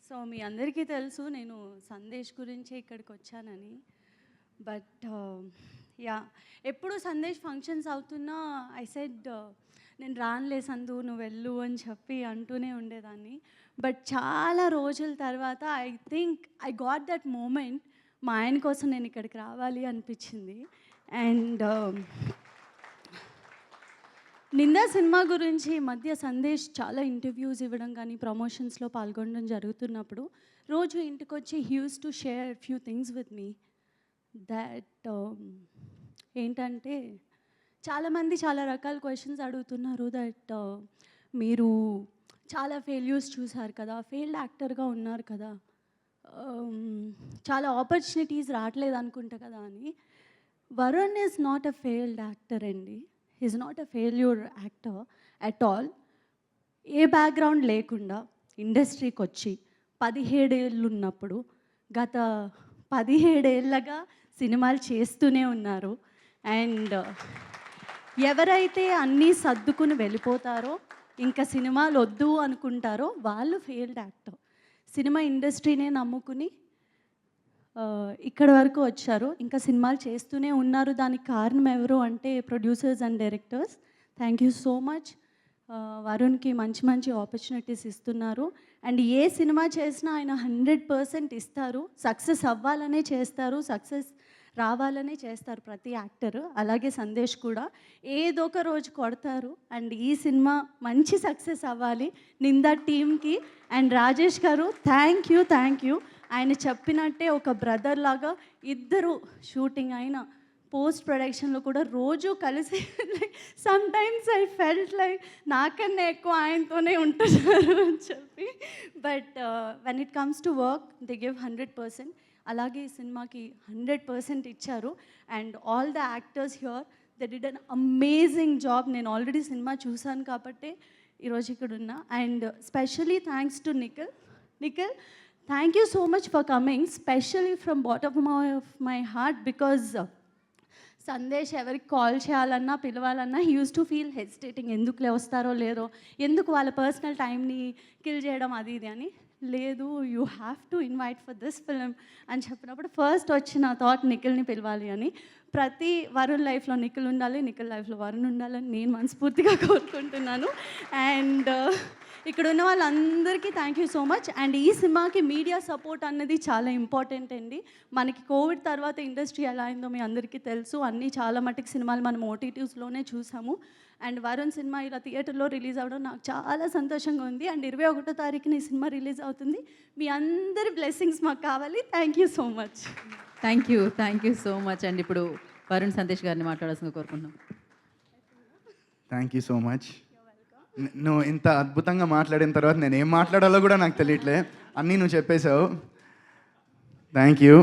So మీ అందరికీ తెలుసు నేను సందేశ్ గురించే ఇక్కడికి వచ్చానని. బట్ యా ఎప్పుడు సందేశ్ ఫంక్షన్స్ అవుతున్నా ఐ సెడ్ నేను రానులే సందు నువ్వు వెళ్ళు అని చెప్పి అంటూనే ఉండేదాన్ని. బట్ చాలా రోజుల తర్వాత I think I got that moment మా ఆయన కోసం నేను ఇక్కడికి రావాలి అనిపించింది. అండ్ నిందా సినిమా గురించి ఈ మధ్య సందేశ్ చాలా ఇంటర్వ్యూస్ ఇవ్వడం కానీ ప్రమోషన్స్లో పాల్గొనడం జరుగుతున్నప్పుడు రోజు ఇంటికి వచ్చి he use to share few things with me that ఏంటంటే చాలామంది చాలా రకాల క్వశ్చన్స్ అడుగుతున్నారు దట్ మీరు చాలా ఫెయిల్యూర్స్ చూసారు కదా, ఫెయిల్డ్ యాక్టర్గా ఉన్నారు కదా, చాలా ఆపర్చునిటీస్ రావట్లేదు అనుకుంటా కదా అని. Varun is not a failed actor అండి. Is not a failure actor at all. ఏ బ్యాక్గ్రౌండ్ లేకుండా ఇండస్ట్రీకి వచ్చి 17 ఏళ్ళు ఉన్నప్పుడు గత 17 ఏళ్ళగా సినిమాలు చేస్తూనే ఉన్నారు. అండ్ ఎవరైతే అన్నీ సర్దుకుని వెళ్ళిపోతారో ఇంకా సినిమాలు వద్దు అనుకుంటారో వాళ్ళు ఫెయిల్డ్ యాక్టర్. సినిమా ఇండస్ట్రీనే నమ్ముకుని ఇక్కడ వరకు వచ్చారు, ఇంకా సినిమాలు చేస్తూనే ఉన్నారు. దానికి కారణం ఎవరు అంటే producers and directors. Thank you so much. వరుణ్కి మంచి మంచి ఆపర్చునిటీస్ ఇస్తున్నారు. అండ్ ఏ సినిమా చేసినా ఆయన 100% ఇస్తారు. సక్సెస్ అవ్వాలనే చేస్తారు, సక్సెస్ రావాలనే చేస్తారు ప్రతి యాక్టర్. అలాగే సందేశ్ కూడా ఏదో ఒక రోజు కొడతారు. అండ్ ఈ సినిమా మంచి సక్సెస్ అవ్వాలి నిందా టీమ్కి. అండ్ రాజేష్ గారు థ్యాంక్ యూ. ఆయన చెప్పినట్టే ఒక బ్రదర్ లాగా ఇద్దరు షూటింగ్ అయినా పోస్ట్ ప్రొడక్షన్లో కూడా రోజు కలిసి some times I felt like నాకన్నా ఎక్కువ ఆయనతోనే ఉంటున్నారు అని చెప్పి. But when it comes to work they give 100%. అలాగే ఈ సినిమాకి 100% ఇచ్చారు. And all the actors here they did an amazing job. నేను ఆల్రెడీ సినిమా చూశాను కాబట్టి ఈరోజు ఇక్కడ ఉన్నా. And specially thanks to Nikhil. Thank you so much for coming, especially from bottom of my heart, because Sandesh ఎవరికి కాల్ చేయాలన్నా పిలవాలన్నా he use to feel hesitating. ఎందుకులే వస్తారో లేదో, ఎందుకు వాళ్ళ పర్సనల్ టైంని కిల్ చేయడం అది ఇది అని. లేదు, you have to invite for this film అని చెప్పినప్పుడు ఫస్ట్ వచ్చిన థాట్ నిఖిల్ని పిలవాలి అని. ప్రతి వరుణ్ లైఫ్లో నిఖిల్ ఉండాలి, నిఖిల్ లైఫ్లో వరుణ్ ఉండాలని నేను మనస్ఫూర్తిగా కోరుకుంటున్నాను. అండ్ ఇక్కడ ఉన్న వాళ్ళందరికీ thank you so much. And ఈ సినిమాకి మీడియా సపోర్ట్ అన్నది చాలా ఇంపార్టెంట్ అండి. మనకి కోవిడ్ తర్వాత ఇండస్ట్రీ ఎలా అయిందో మీ అందరికీ తెలుసు. అన్నీ చాలా మటుకు సినిమాలు మనం ఓటీటీస్లోనే చూసాము. అండ్ వరుణ్ సినిమా ఇలా థియేటర్లో రిలీజ్ అవ్వడం నాకు చాలా సంతోషంగా ఉంది. అండ్ 21వ తారీఖున ఈ సినిమా రిలీజ్ అవుతుంది. మీ అందరి బ్లెస్సింగ్స్ మాకు కావాలి. Thank you so much. Thank you so much అండి. ఇప్పుడు వరుణ్ సందేశ్ గారిని మాట్లాడాల్సిందిగా కోరుకుంటున్నాం. Thank you so much. నువ్వు ఇంత అద్భుతంగా మాట్లాడిన తర్వాత నేను ఏం మాట్లాడాలో కూడా నాకు తెలియట్లే. అన్నీ నువ్వు చెప్పేశావు. Thank you.